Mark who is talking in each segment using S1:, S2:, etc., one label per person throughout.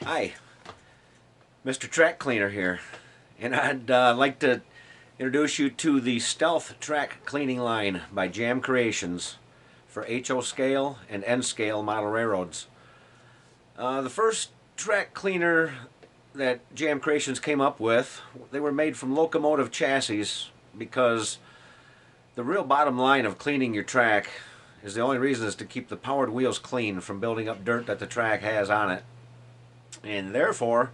S1: Hi, Mr. Track Cleaner here, and I'd like to introduce you to the Stealth Track Cleaning Line by Jam Creations for HO scale and N scale model railroads. The first track cleaner that Jam Creations came up with, they were made from locomotive chassis because the real bottom line of cleaning your track is the only reason is to keep the powered wheels clean from building up dirt that the track has on it. And therefore,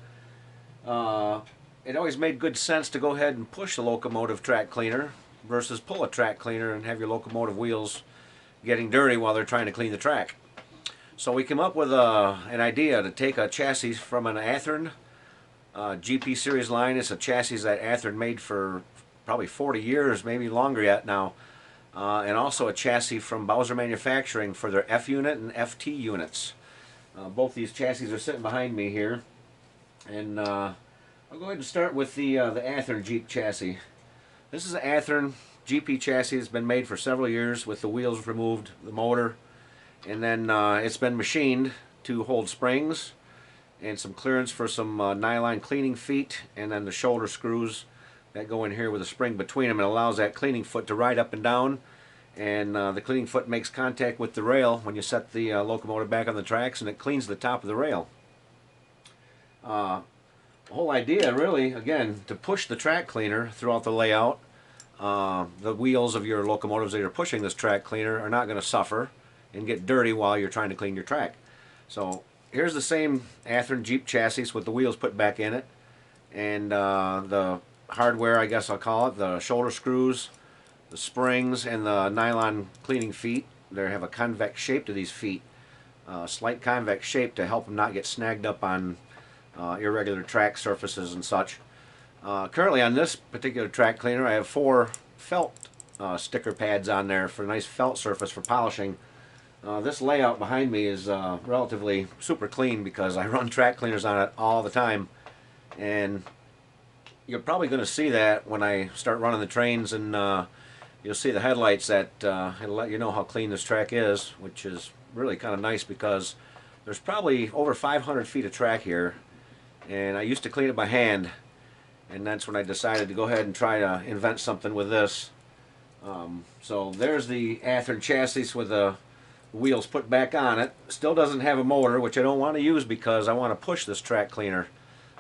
S1: it always made good sense to go ahead and push a locomotive track cleaner versus pull a track cleaner and have your locomotive wheels getting dirty while they're trying to clean the track. So we came up with an idea to take a chassis from an Athearn GP series line. It's a chassis that Athearn made for probably 40 years, maybe longer yet now. And also a chassis from Bowser Manufacturing for their F unit and FT units. Both these chassis are sitting behind me here, and I'll go ahead and start with the Athearn Jeep chassis. This is an Athearn GP chassis. It's been made for several years with the wheels removed, the motor, and then it's been machined to hold springs and some clearance for some nylon cleaning feet, and then the shoulder screws that go in here with a spring between them. It allows that cleaning foot to ride up and down, and the cleaning foot makes contact with the rail when you set the locomotive back on the tracks, and it cleans the top of the rail. The whole idea really, again, to push the track cleaner throughout the layout. The wheels of your locomotives that are pushing this track cleaner are not going to suffer and get dirty while you're trying to clean your track. So here's the same Athearn Jeep chassis with the wheels put back in it, and the hardware, I guess I'll call it, the shoulder screws, the springs, and the nylon cleaning feet. They have a convex shape to these feet, slight convex shape to help them not get snagged up on irregular track surfaces and such. Currently on this particular track cleaner I have 4 felt sticker pads on there for a nice felt surface for polishing. This layout behind me is relatively super clean because I run track cleaners on it all the time, and you're probably going to see that when I start running the trains, and you'll see the headlights that it'll let you know how clean this track is, which is really kind of nice because there's probably over 500 feet of track here, and I used to clean it by hand, and that's when I decided to go ahead and try to invent something with this. So there's the Athearn chassis with the wheels put back on it. Still doesn't have a motor, which I don't want to use because I want to push this track cleaner.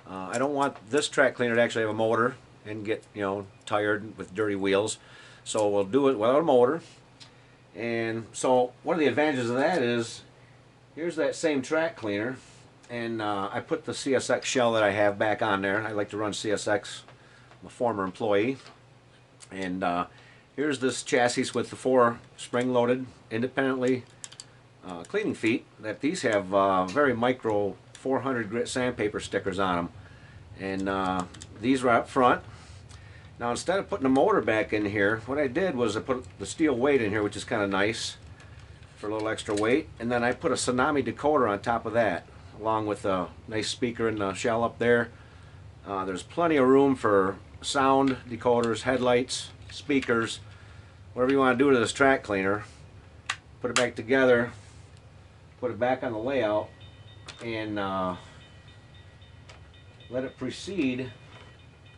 S1: I don't want this track cleaner to actually have a motor and get, tired with dirty wheels. So we'll do it without a motor. And so one of the advantages of that is, here's that same track cleaner, and I put the CSX shell that I have back on there. I like to run CSX. I'm a former employee. And here's this chassis with the 4 spring-loaded, independently cleaning feet. That these have very micro 400 grit sandpaper stickers on them, and these are up front. Now instead of putting a motor back in here, what I did was I put the steel weight in here, which is kind of nice for a little extra weight, and then I put a Tsunami decoder on top of that, along with a nice speaker in the shell up there. There's plenty of room for sound decoders, headlights, speakers, whatever you want to do to this track cleaner. Put it back together, put it back on the layout, and let it precede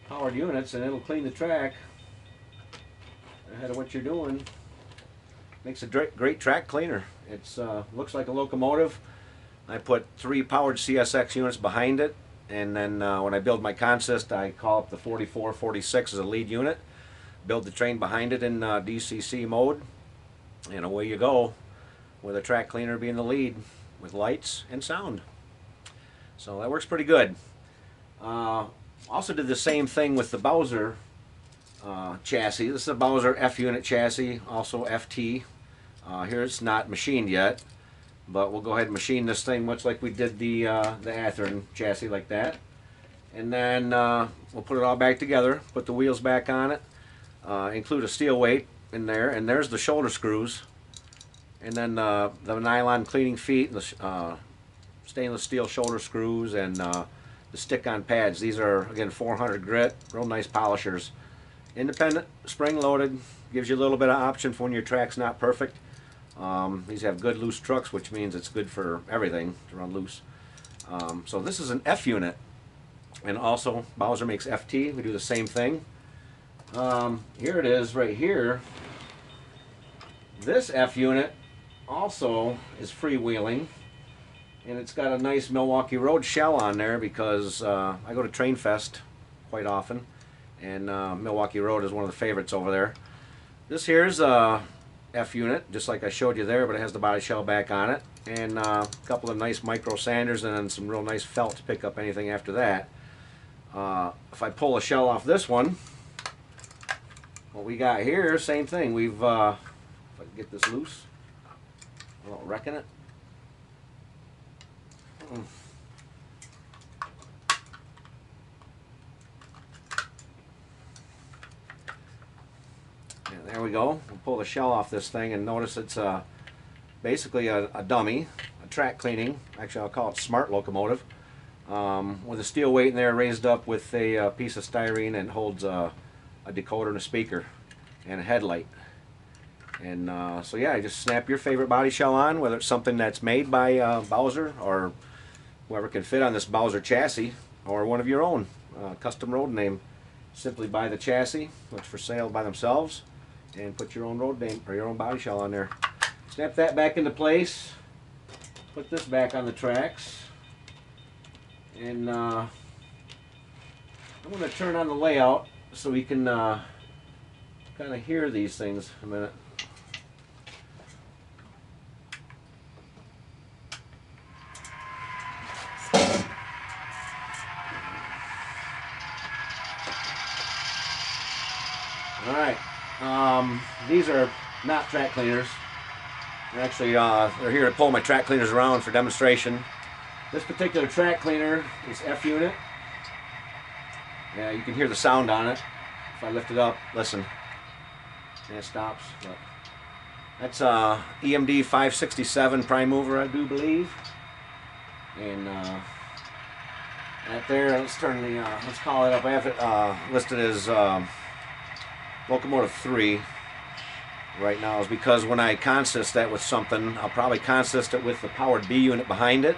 S1: powered units, and it'll clean the track ahead of what you're doing. Makes a great track cleaner. It's looks like a locomotive. I put 3 powered CSX units behind it, and then when I build my consist, I call up the 4446 as a lead unit, build the train behind it in DCC mode, and away you go with a track cleaner being the lead with lights and sound. So that works pretty good. Also did the same thing with the Bowser chassis. This is a Bowser F unit chassis, also FT. Here it's not machined yet, but we'll go ahead and machine this thing much like we did the Athearn chassis, like that. And then we'll put it all back together, put the wheels back on it, include a steel weight in there, and there's the shoulder screws, and then the nylon cleaning feet, and the stainless steel shoulder screws, and the stick-on pads. These are, again, 400 grit, real nice polishers. Independent, spring-loaded, gives you a little bit of option for when your track's not perfect. These have good loose trucks, which means it's good for everything to run loose. So this is an F unit, and also Bowser makes FT. We do the same thing. Here it is right here. This F unit also is freewheeling, and it's got a nice Milwaukee Road shell on there because I go to Train Fest quite often, and Milwaukee Road is one of the favorites over there. This here's a F unit, just like I showed you there, but it has the body shell back on it, and a couple of nice micro sanders, and then some real nice felt to pick up anything after that. If I pull a shell off this one, what we got here, same thing. We've, if I can get this loose, I don't reckon it. And there we go. We'll pull the shell off this thing, and notice it's basically a dummy, a track cleaning. Actually, I'll call it smart locomotive, with a steel weight in there raised up with a piece of styrene, and holds a decoder and a speaker and a headlight. And so yeah, you just snap your favorite body shell on, whether it's something that's made by Bowser or whoever can fit on this Bowser chassis, or one of your own custom road name. Simply buy the chassis, which for sale by themselves, and put your own road name or your own body shell on there. Snap that back into place. Put this back on the tracks, and I'm going to turn on the layout so we can kind of hear these things a minute. Alright, these are not track cleaners. They're actually, they're here to pull my track cleaners around for demonstration. This particular track cleaner is F unit. Yeah, you can hear the sound on it. If I lift it up, listen. And it stops. But that's EMD 567 prime mover, I do believe. And right there, let's turn the, let's call it up. I have it listed as locomotive 3 right now, is because when I consist that with something, I'll probably consist it with the powered B unit behind it,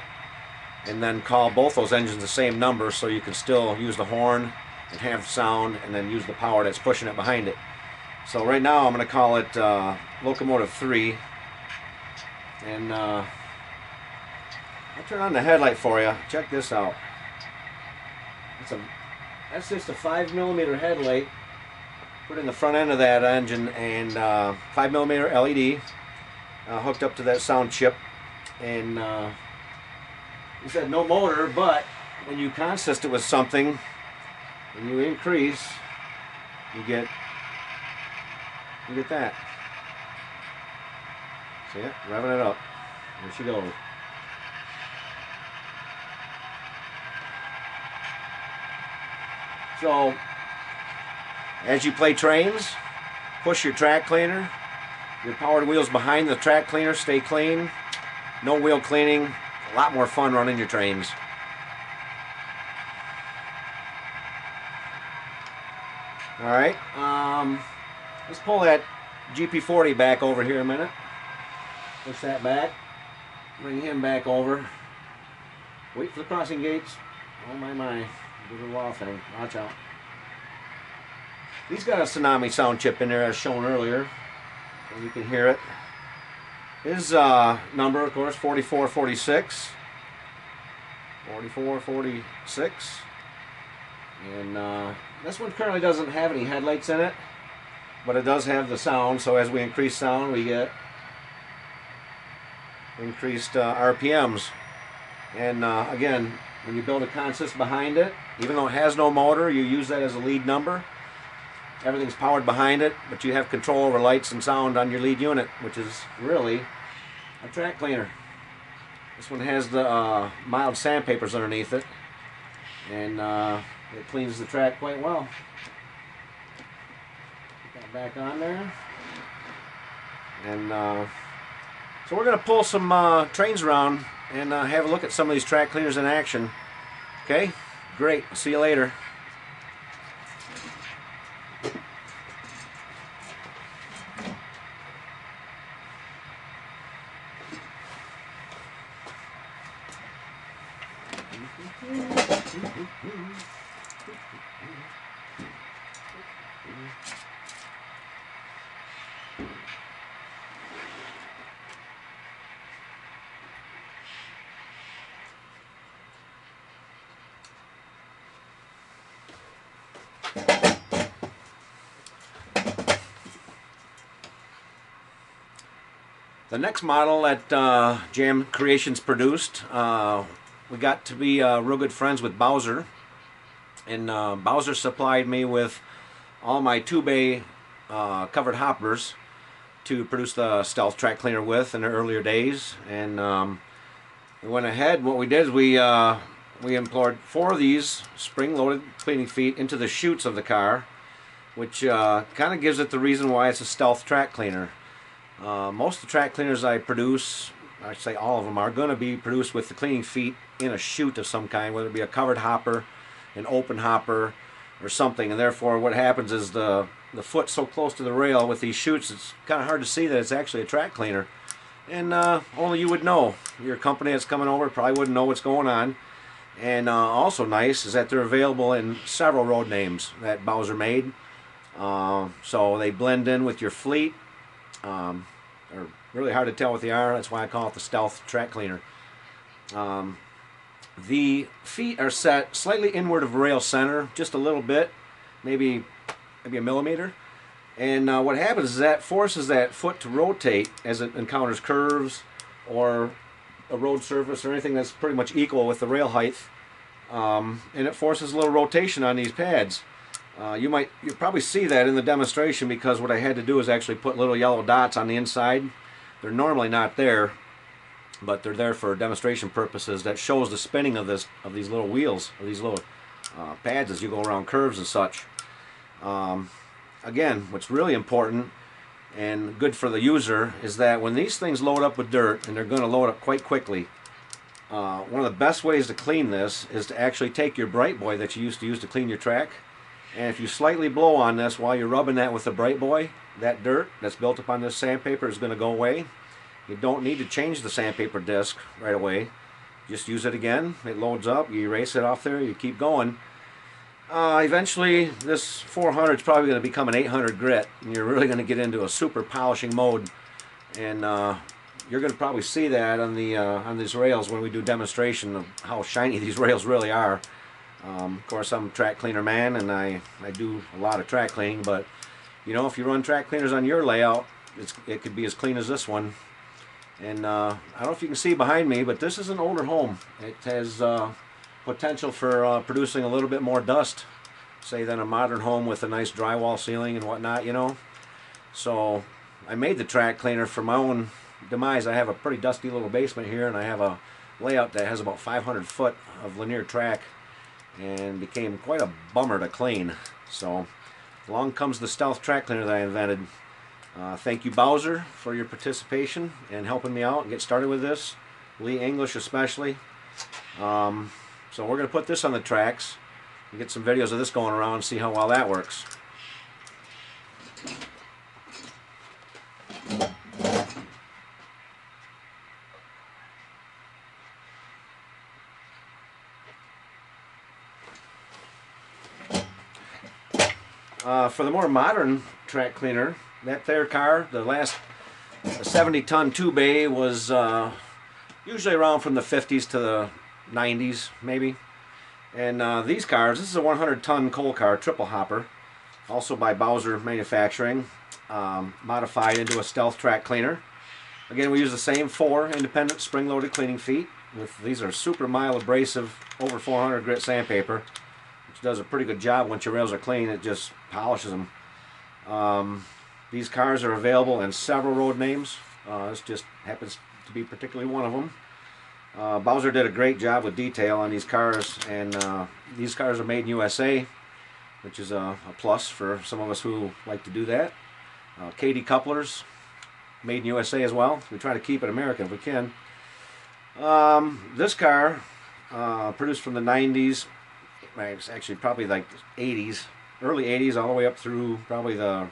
S1: and then call both those engines the same number, so you can still use the horn and have sound, and then use the power that's pushing it behind it. So right now I'm going to call it locomotive 3, and I'll turn on the headlight for you. Check this out. That's just a 5mm headlight put in the front end of that engine, and 5mm LED hooked up to that sound chip. And you said no motor, but when you consist it with something and you increase, you get that. See it? Revving it up. There she goes. So as you play trains, push your track cleaner. Your powered wheels behind the track cleaner stay clean. No wheel cleaning. A lot more fun running your trains. Alright, let's pull that GP40 back over here a minute. Push that back. Bring him back over. Wait for the crossing gates. Oh my. Do the wall thing. Watch out. He's got a Tsunami sound chip in there as shown earlier, and you can hear it. His number, of course, 4446. 4446. And this one currently doesn't have any headlights in it, but it does have the sound, so as we increase sound, we get increased RPMs. And again, when you build a consist behind it, even though it has no motor, you use that as a lead number. Everything's powered behind it, but you have control over lights and sound on your lead unit, which is really a track cleaner. This one has the mild sandpapers underneath it, and it cleans the track quite well. Put that back on there. And so we're going to pull some trains around and have a look at some of these track cleaners in action. Okay? Great. See you later. The next model that Jam Creations produced, we got to be real good friends with Bowser, and Bowser supplied me with all my 2-bay covered hoppers to produce the Stealth Track Cleaner with in the earlier days. And we went ahead. What we did is we employed 4 of these spring-loaded cleaning feet into the chutes of the car, which kind of gives it the reason why it's a Stealth Track Cleaner. Most of the track cleaners I produce, I say all of them, are going to be produced with the cleaning feet in a chute of some kind, whether it be a covered hopper, an open hopper, or something. And therefore what happens is the foot's so close to the rail with these chutes, it's kind of hard to see that it's actually a track cleaner. And only you would know. Your company that's coming over probably wouldn't know what's going on. And also nice is that they're available in several road names that Bowser made. So they blend in with your fleet. They're really hard to tell what they are. That's why I call it the Stealth Track Cleaner. The feet are set slightly inward of rail center, just a little bit, maybe a millimeter. And what happens is that forces that foot to rotate as it encounters curves or a road surface or anything that's pretty much equal with the rail height. And it forces a little rotation on these pads. You'll probably see that in the demonstration, because what I had to do is actually put little yellow dots on the inside. They're normally not there, but they're there for demonstration purposes. That shows the spinning of these little wheels, of these little pads as you go around curves and such. Again, what's really important and good for the user is that when these things load up with dirt, and they're going to load up quite quickly, one of the best ways to clean this is to actually take your Bright Boy that you used to use to clean your track. And if you slightly blow on this while you're rubbing that with the Bright Boy, that dirt that's built up on this sandpaper is going to go away. You don't need to change the sandpaper disc right away. Just use it again. It loads up. You erase it off there. You keep going. Eventually, this 400 is probably going to become an 800 grit, and you're really going to get into a super polishing mode. And you're going to probably see that on these rails when we do demonstration of how shiny these rails really are. Of course, I'm a track cleaner man, and I do a lot of track cleaning, but you know, if you run track cleaners on your layout, it could be as clean as this one. And I don't know if you can see behind me, but this is an older home. It has potential for producing a little bit more dust, say, than a modern home with a nice drywall ceiling and whatnot, you know. So I made the track cleaner for my own demise. I have a pretty dusty little basement here, and I have a layout that has about 500 foot of linear track, and became quite a bummer to clean. So along comes the Stealth Track Cleaner that I invented. Thank you, Bowser, for your participation and helping me out and get started with this. Lee English especially. So we're going to put this on the tracks and get some videos of this going around and see how well that works. For the more modern track cleaner, that there car, the last 70-ton 2-bay, was usually around from the 50s to the 90s, maybe. And these cars, this is a 100-ton coal car, triple hopper, also by Bowser Manufacturing, modified into a Stealth Track Cleaner. Again, we use the same 4 independent spring-loaded cleaning feet. These are super mild abrasive, over 400 grit sandpaper, which does a pretty good job. Once your rails are clean, it just polishes them. These cars are available in several road names. This just happens to be particularly one of them. Bowser did a great job with detail on these cars, and these cars are made in USA, which is a plus for some of us who like to do that. KD couplers, made in USA as well. We try to keep it American if we can. This car, produced from the 90s, it's actually probably like 80s, early 80s all the way up through probably the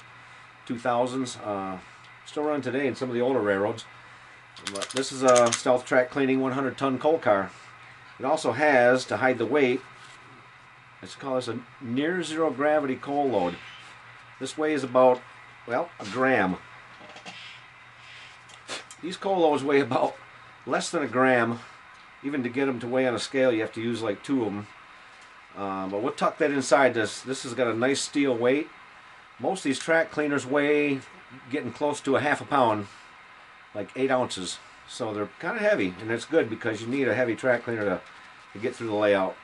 S1: 2000s. Still run today in some of the older railroads. But this is a Stealth Track Cleaning 100-ton coal car. It also has, to hide the weight, it's called a near zero gravity coal load. This weighs about, well, a gram. These coal loads weigh about less than a gram. Even to get them to weigh on a scale, you have to use like 2 of them. But we'll tuck that inside this. This has got a nice steel weight. Most of these track cleaners weigh getting close to a half a pound, like 8 ounces. So they're kind of heavy, and that's good because you need a heavy track cleaner to get through the layout.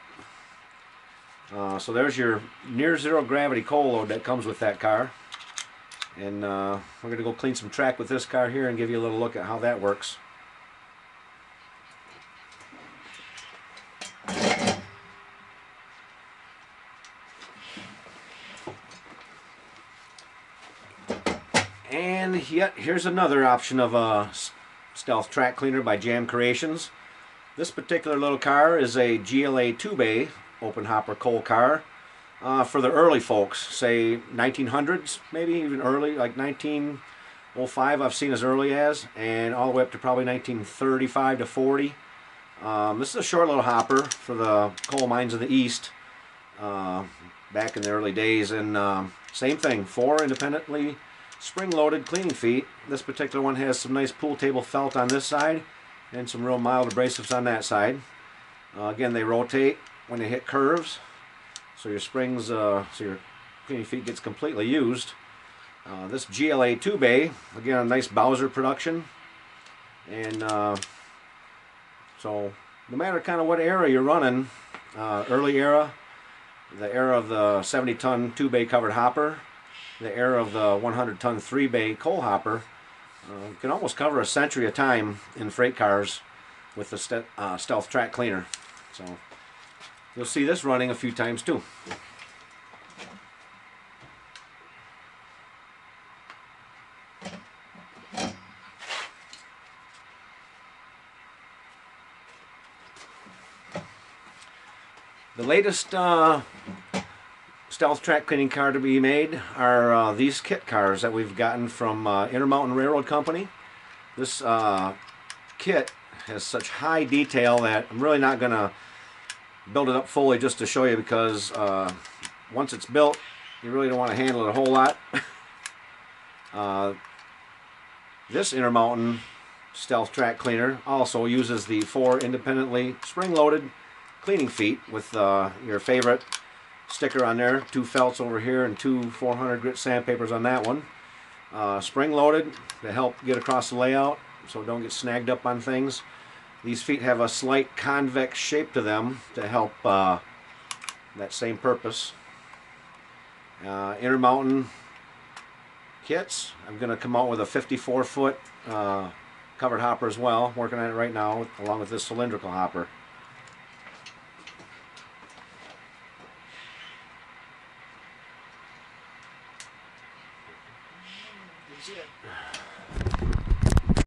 S1: So there's your near zero gravity coal load that comes with that car. And we're going to go clean some track with this car here and give you a little look at how that works. And yet, here's another option of a stealth track cleaner by Jam Creations. This particular little car is a GLA 2-bay open hopper coal car for the early folks, say 1900s, maybe even early, like 1905 I've seen as early as, and all the way up to probably 1935 to 40. This is a short little hopper for the coal mines of the East back in the early days, and same thing, 4 independently spring-loaded cleaning feet. This particular one has some nice pool table felt on this side and some real mild abrasives on that side. Again, they rotate when they hit curves, so your springs, so your cleaning feet gets completely used. This GLA 2-bay, again, a nice Bowser production, and so no matter kind of what era you're running, early era, the era of the 70-ton 2-bay covered hopper, the era of the 100-ton 3-bay coal hopper, you can almost cover a century of time in freight cars with the stealth track cleaner. So you'll see this running a few times too. The latest stealth track cleaning car to be made are these kit cars that we've gotten from Intermountain Railroad Company. This kit has such high detail that I'm really not going to build it up fully just to show you, because once it's built you really don't want to handle it a whole lot. This Intermountain stealth track cleaner also uses the 4 independently spring-loaded cleaning feet with your favorite sticker on there, 2 felts over here and 2 400 grit sandpapers on that one. Spring-loaded to help get across the layout so don't get snagged up on things. These feet have a slight convex shape to them to help that same purpose. Intermountain kits, I'm going to come out with a 54-foot covered hopper as well. Working on it right now along with this cylindrical hopper. That's it.